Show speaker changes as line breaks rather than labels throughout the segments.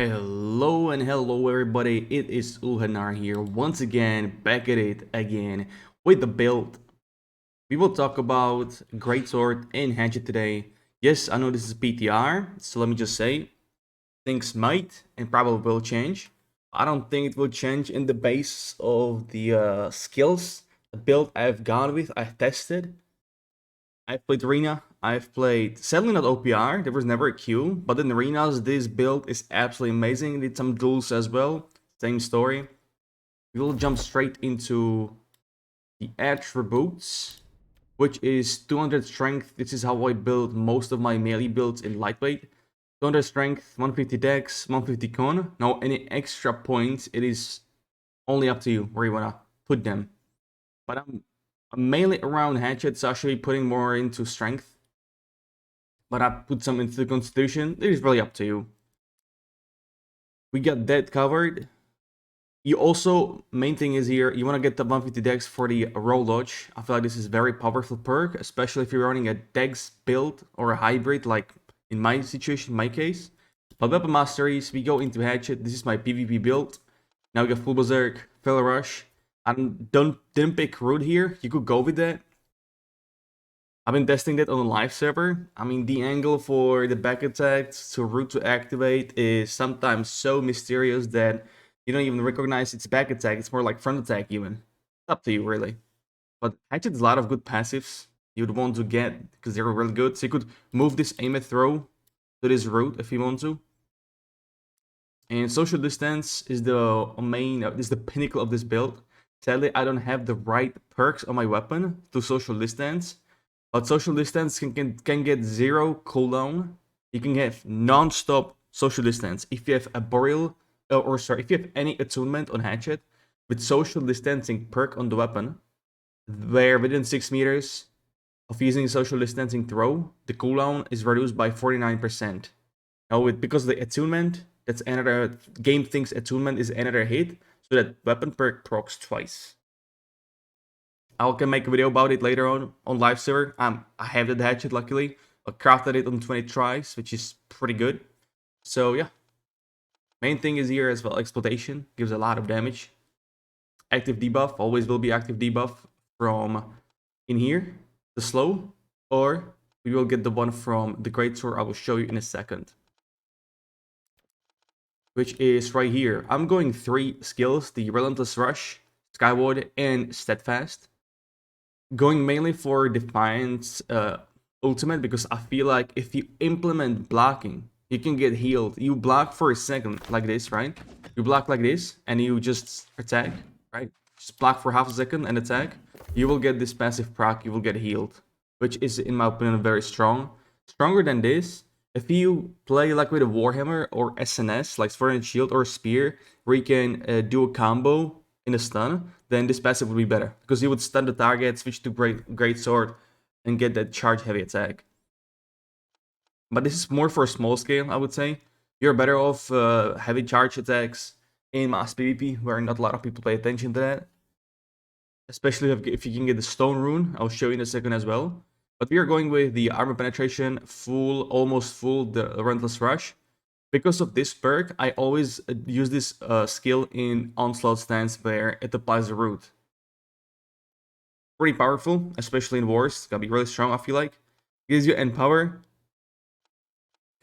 Hello and hello everybody, it is Ulfhednar here, once again, back at it again, with the build. We will talk about Greatsword and Hatchet today. Yes, I know this is PTR, so let me just say, things might and probably will change. I don't think it will change in the base of the skills, the build I've gone with, I've tested. I've played Arena, I've played, sadly not OPR, there was never a queue, but in Arenas this build is absolutely amazing, did some duels as well, same story. We will jump straight into the attributes, which is 200 strength. This is how I build most of my melee builds in lightweight. 200 strength, 150 dex, 150 con. Now any extra points, it is only up to you where you wanna put them. But I'm mainly around hatchets, so I should be putting more into strength. But I put some into the constitution. It is really up to you. We got that covered. You also, main thing is here, you want to get the 150 dex for the roll dodge. I feel like this is very powerful perk, especially if you're running a dex build or a hybrid, like in my situation, my case. But weapon masteries, we go into hatchet. This is my PvP build. Now we got full berserk, fell rush. I didn't pick root here. You could go with that. I've been testing that on a live server. I mean, the angle for the back attacks to root to activate is sometimes so mysterious that you don't even recognize its back attack. It's more like front attack even. It's up to you, really. But actually, there's a lot of good passives you'd want to get because they're really good. So you could move this aim and throw to this root if you want to. And social distance is the main, is the pinnacle of this build. Sadly, I don't have the right perks on my weapon to social distance. But social distance can get 0 cooldown. You can have non-stop social distance. If you have a boreal, if you have any attunement on hatchet with social distancing perk on the weapon, where within 6 meters of using social distancing throw, the cooldown is reduced by 49%. Now, because of the attunement, that's another game thinks attunement is another hit, so that weapon perk procs twice. I can make a video about it later on live server. I have the hatchet luckily. I crafted it on 20 tries, which is pretty good. So yeah. Main thing is here as well, exploitation gives a lot of damage. Active debuff, always will be active debuff from in here, the slow, or we will get the one from the Greatsword I will show you in a second. Which is right here. I'm going 3 skills, the Relentless Rush, Skyward, and Steadfast. Going mainly for Defiance ultimate because I feel like if you implement blocking, you can get healed. You block for a second like this, right? You block like this and you just attack, right? Just block for half a second and attack. You will get this passive proc, you will get healed, which is in my opinion very strong. Stronger than this, if you play like with a Warhammer or SNS, like Sword and Shield or Spear, where you can do a combo in a stun, then this passive would be better because you would stun the target, switch to Greatsword, and get that charge heavy attack. But this is more for a small scale, I would say. You're better off heavy charge attacks in mass PvP, where not a lot of people pay attention to that. Especially if you can get the stone rune, I'll show you in a second as well. But we are going with the armor penetration, full, almost full, the Relentless Rush. Because of this perk, I always use this skill in onslaught stance where it applies the root. Pretty powerful, especially in wars. It's gonna be really strong, I feel like. Gives you end power.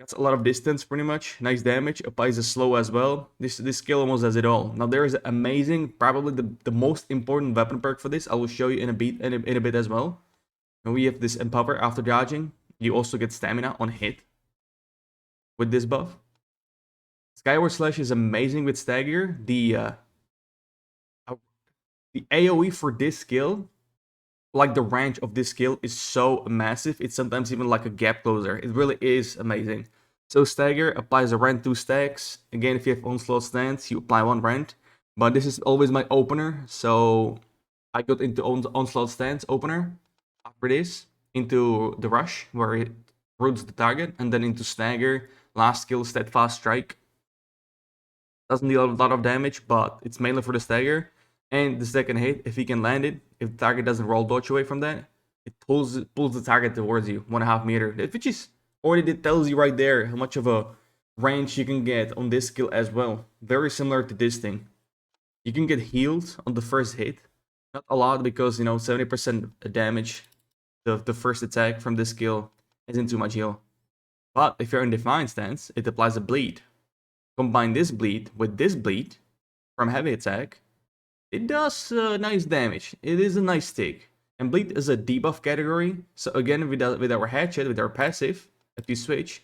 Gets a lot of distance, pretty much. Nice damage. Applies the slow as well. This skill almost does it all. Now there is amazing, probably the most important weapon perk for this. I will show you in a bit as well. And we have this empower after dodging. You also get stamina on hit with this buff. Skyward Slash is amazing with Stagger. The AoE for this skill, like the range of this skill, is so massive. It's sometimes even like a gap closer. It really is amazing. So Stagger applies a rend 2 stacks. Again, if you have onslaught stance, you apply 1 rend. But this is always my opener, so I got into onslaught stance opener after this, into the rush where it roots the target, and then into Stagger. Last skill, Steadfast Strike. Doesn't deal a lot of damage, but it's mainly for the Stagger. And the second hit, if you can land it, if the target doesn't roll dodge away from that, it pulls the target towards you, 1.5 meter, which is already tells you right there how much of a range you can get on this skill as well. Very similar to this thing. You can get healed on the first hit. Not a lot because, you know, 70% damage the first attack from this skill isn't too much heal. But if you're in Defiant stance, it applies a bleed. Combine this bleed with this bleed from heavy attack, it does nice damage. It is a nice stick. And bleed is a debuff category, so again with our hatchet, with our passive, if you switch,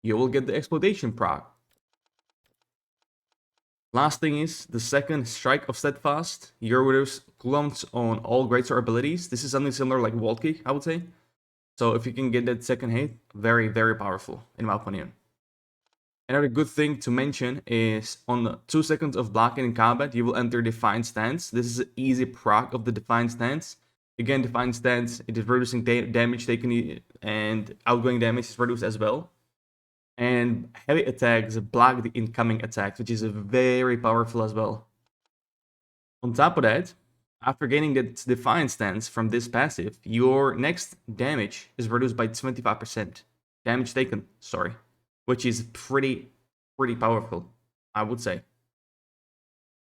you will get the exploitation proc. Last thing is the second strike of Steadfast. Your reduce cooldowns on all Greatsword abilities. This is something similar like Wall Kick, I would say. So if you can get that second hit, very, very powerful, in my opinion. Another good thing to mention is on the 2 seconds of blocking in combat, you will enter Defiant Stance. This is an easy proc of the Defiant Stance. Again, Defiant Stance, it is reducing damage taken and outgoing damage is reduced as well. And heavy attacks block the incoming attacks, which is very powerful as well. On top of that, after gaining that Defiant Stance from this passive, your next damage is reduced by 25%. Damage taken, sorry. Which is pretty powerful, I would say.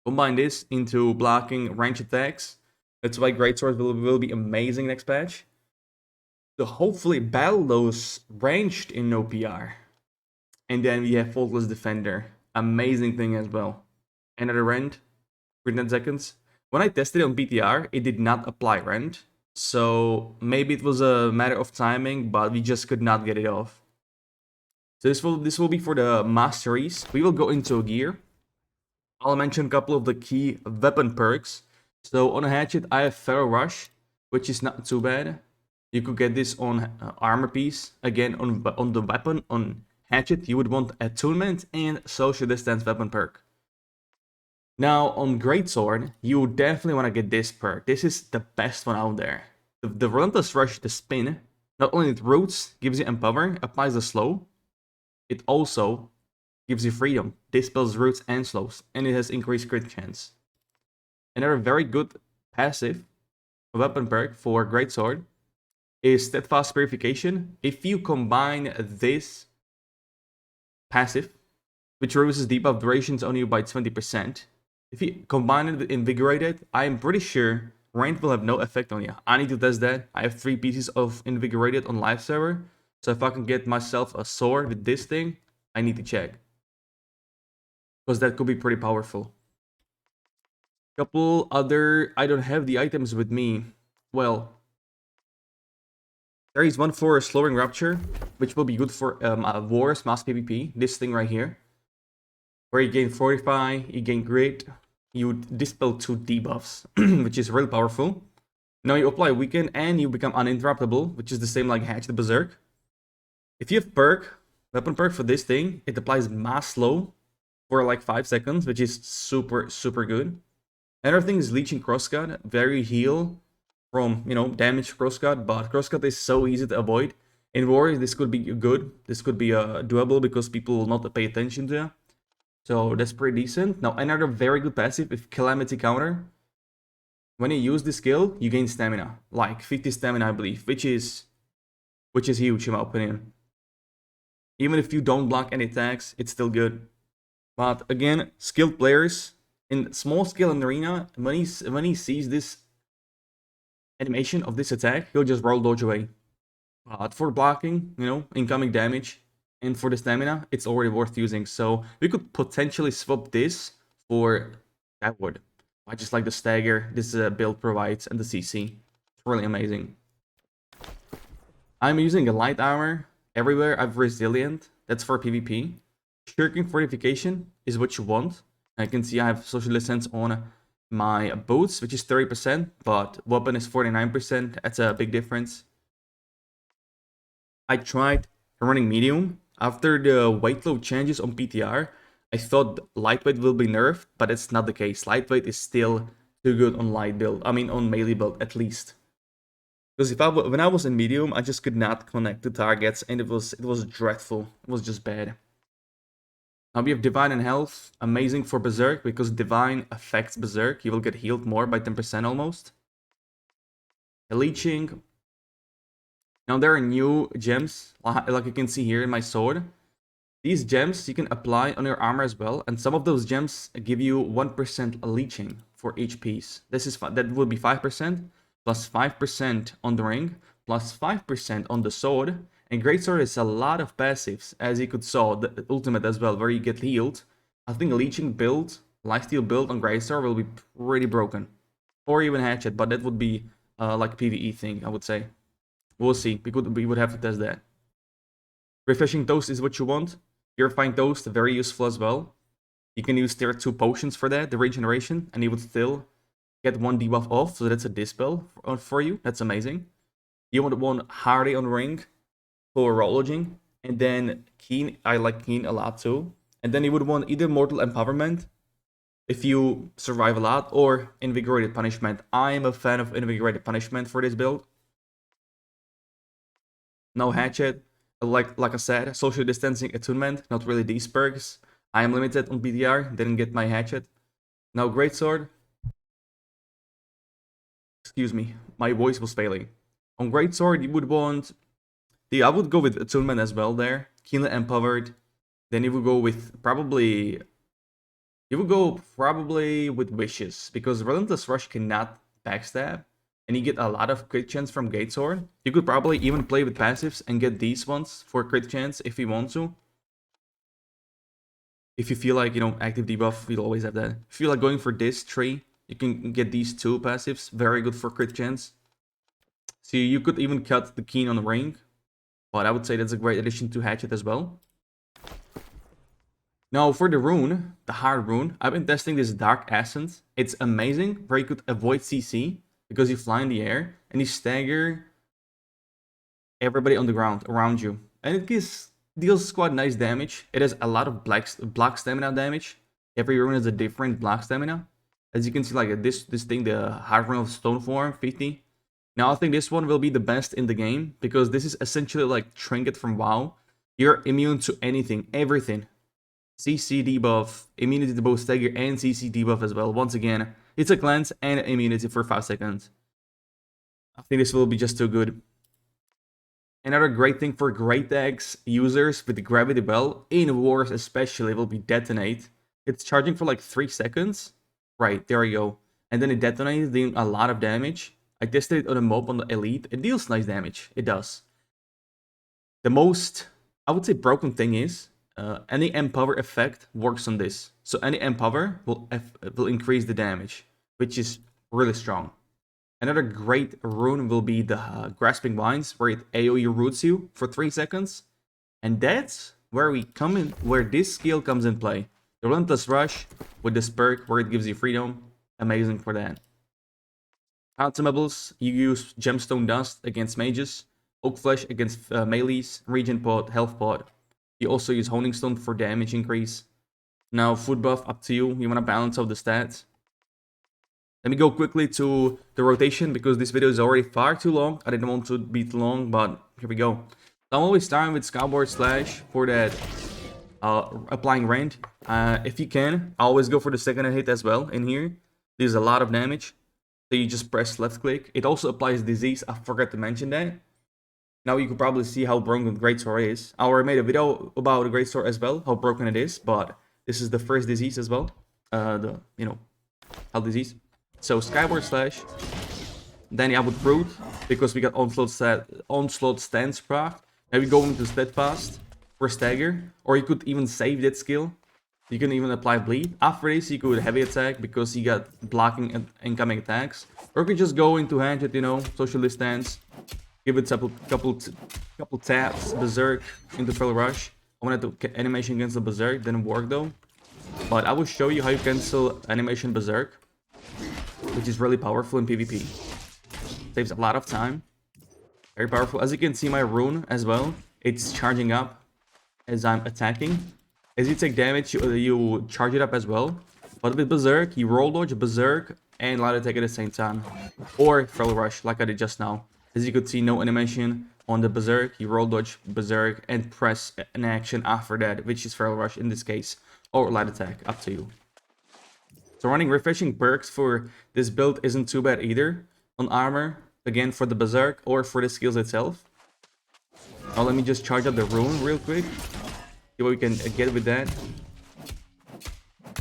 Combine this into blocking range attacks. That's why Greatswords will be amazing next patch. So hopefully battle those ranged in no PR. And then we have Faultless Defender. Amazing thing as well. Another rend for 10 seconds. When I tested it on BTR, it did not apply rend. So maybe it was a matter of timing, but we just could not get it off. So this will be for the masteries. We will go into a gear. I'll mention a couple of the key weapon perks. So on a hatchet, I have Feral Rush, which is not too bad. You could get this on armor piece. Again, on the weapon, on hatchet, you would want attunement and social distance weapon perk. Now on Greatsword, you definitely want to get this perk. This is the best one out there. The Relentless Rush, the spin, not only it roots, gives you empower, applies the slow, it also gives you freedom, dispels roots and slows, and it has increased crit chance. Another very good passive weapon perk for Greatsword is Steadfast Purification. If you combine this passive, which reduces debuff durations on you by 20%, if you combine it with Invigorated, I am pretty sure Rend will have no effect on you. I need to test that. I have 3 pieces of Invigorated on live server. So if I can get myself a sword with this thing, I need to check. Because that could be pretty powerful. Couple other... I don't have the items with me. Well, there is one for Slowing Rupture, which will be good for Wars, Mass PvP. This thing right here. Where you gain Fortify, you gain Grit, you dispel 2 debuffs, which is really powerful. Now you apply Weaken and you become uninterruptible, which is the same like Hatch the Berserk. If you have perk, weapon perk for this thing, it applies mass slow for like 5 seconds, which is super good. Another thing is Leeching Crosscut, very heal from, you know, damage Crosscut, but Crosscut is so easy to avoid. In War, this could be good. This could be doable because people will not pay attention to you. So that's pretty decent. Now another very good passive is Calamity Counter. When you use this skill, you gain stamina, like 50 stamina, I believe, which is huge in my opinion. Even if you don't block any attacks, it's still good. But again, skilled players in small scale in the arena, when he sees this animation of this attack, he'll just roll dodge away. But for blocking, you know, incoming damage, and for the stamina, it's already worth using. So we could potentially swap this for that wood. I just like the stagger this build provides and the CC. It's really amazing. I'm using a light armor. Everywhere I have Resilient. That's for PvP. Shirking Fortification is what you want. I can see I have Social Distance on my boots, which is 30%, but weapon is 49%. That's a big difference. I tried running medium. After the weight load changes on PTR, I thought lightweight will be nerfed, but it's not the case. Lightweight is still too good on light build. I mean on melee build at least. Because when I was in medium, I just could not connect the targets, and it was dreadful. It was just bad. Now we have Divine and Health, amazing for Berserk, because Divine affects Berserk. You will get healed more by 10% almost. Leeching. Now there are new gems, like you can see here in my sword. These gems you can apply on your armor as well, and some of those gems give you 1% leeching for each piece. That will be 5% plus 5% on the ring plus 5% on the sword. And Greatsword is a lot of passives, as you could saw the ultimate as well, where you get healed. I think leeching build, lifesteal build on Greatsword will be pretty broken, or even Hatchet, but that would be like a PvE thing, I would say. We'll see. We would have to test that. Refreshing Toast is what you want. Purifying Toast, very useful as well. You can use tier 2 potions for that, the regeneration, and you would still get 1 debuff off, so that's a dispel for you. That's amazing. You would want Hardy on ring for rollaging, and then Keen, I like Keen a lot too. And then you would want either Mortal Empowerment, if you survive a lot, or Invigorated Punishment. I am a fan of Invigorated Punishment for this build. No Hatchet. Like I said, social distancing attunement, not really these perks. I am limited on BDR, didn't get my Hatchet. Now Greatsword. Excuse me, my voice was failing. On Greatsword, you would want... I would go with attunement as well there. Keenly Empowered. Then you would go with probably... You would go probably with Wishes, because Relentless Rush cannot backstab. And you get a lot of crit chance from Greatsword. You could probably even play with passives and get these ones for crit chance if you want to. If you feel like, you know, active debuff, you'll always have that. If you feel like going for this tree, you can get these 2 passives. Very good for crit chance. So you could even cut the Keen on the ring. But I would say that's a great addition to Hatchet as well. Now for the rune, the hard rune, I've been testing this Dark Ascent. It's amazing, where you could avoid CC. Because you fly in the air and you stagger everybody on the ground around you, and it deals quite nice damage. It has a lot of block stamina damage. Every rune has a different block stamina. As you can see, like this thing, the hard rune of stone form 50. Now I think this one will be the best in the game, because this is essentially like Trinket from WoW. You're immune to anything, everything. CC debuff, immunity to both stagger and CC debuff as well. Once again, it's a cleanse and immunity for 5 seconds. I think this will be just too good. Another great thing for Great Axe users with the Gravity Bell, in wars especially, will be Detonate. It's charging for like 3 seconds. Right, there we go. And then it detonates, doing a lot of damage. I tested it on a mob on the Elite. It deals nice damage. It does. The most, I would say, broken thing is, any Empower effect works on this. So any Empower will increase the damage, which is really strong. Another great rune will be the Grasping Vines, where it AoE roots you for 3 seconds. And that's where where this skill comes in play. The Relentless Rush with this perk where it gives you freedom. Amazing for that. Consumables, you use Gemstone Dust against mages, Oak Flesh against melees, Regen Pod, Health Pod. You also use Honing Stone for damage increase. Now food buff, up to you. You want to balance out the stats. Let me go quickly to the rotation, because this video is already far too long. I didn't want to be too long, but here we go. I'm always starting with Skyward Slash for that applying rend. If you can, I always go for the second hit as well in here. There's a lot of damage. So you just press left click. It also applies disease. I forgot to mention that. Now you can probably see how broken Greatsword is. I already made a video about the Greatsword as well, how broken it is, but this is the first disease as well. Health disease. So Skyward Slash. Then I would Root, because we got Onslaught Stance proc. Now we go into Steadfast for Stagger, or you could even save that skill. You can even apply Bleed. After this, you could Heavy Attack, because you got blocking and incoming attacks. Or you could just go into Hatchet, you know, Social Distance. Give it a couple taps, Berserk into Fell Rush. I wanted to animation against the Berserk, didn't work though. But I will show you how you cancel animation Berserk, which is really powerful in PvP. Saves a lot of time. Very powerful. As you can see, my rune as well, it's charging up as I'm attacking. As you take damage, you charge it up as well. But with Berserk, you roll dodge, Berserk, and light attack at the same time. Or Fell Rush, like I did just now. As you could see, no animation on the Berserk. You roll dodge, Berserk, and press an action after that, which is Fell Rush in this case. Or light attack, up to you. So running refreshing perks for this build isn't too bad either. On armor, again for the Berserk or for the skills itself. Now let me just charge up the rune real quick. See what we can get with that.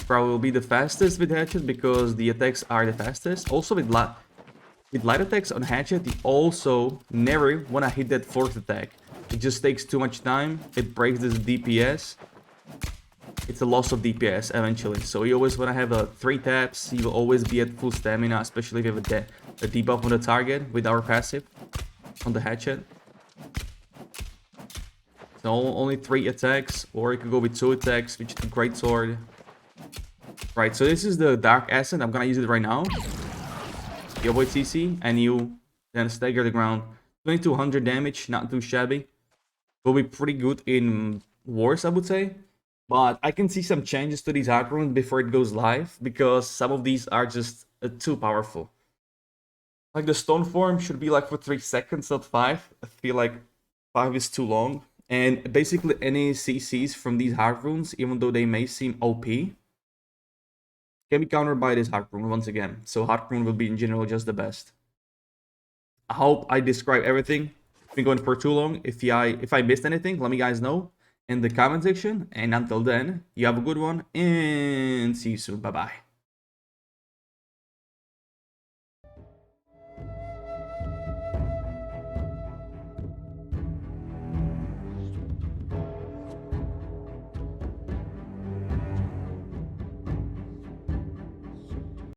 Probably will be the fastest with Hatchet because the attacks are the fastest. Also with light attacks on Hatchet, you also never want to hit that fourth attack. It just takes too much time. It breaks this DPS. It's a loss of DPS eventually. So you always want to have 3 taps. You will always be at full stamina, especially if you have a debuff on the target with our passive on the Hatchet. So only 3 attacks, or you could go with 2 attacks, which is the Greatsword. Right, so this is the Dark Ascent. I'm gonna use it right now. You avoid CC, and you then stagger the ground. 2200 damage, not too shabby. Will be pretty good in wars, I would say. But I can see some changes to these Heartrunes before it goes live, because some of these are just too powerful. Like the stone form should be like for 3 seconds, not 5. I feel like 5 is too long. And basically any CCs from these Heartrunes, even though they may seem OP, can be countered by this Heartrune once again. So Heartrune will be in general just the best. I hope I described everything. It's been going for too long. If I missed anything, let me guys know in the comment section. And until then, you have a good one and see you soon. Bye bye.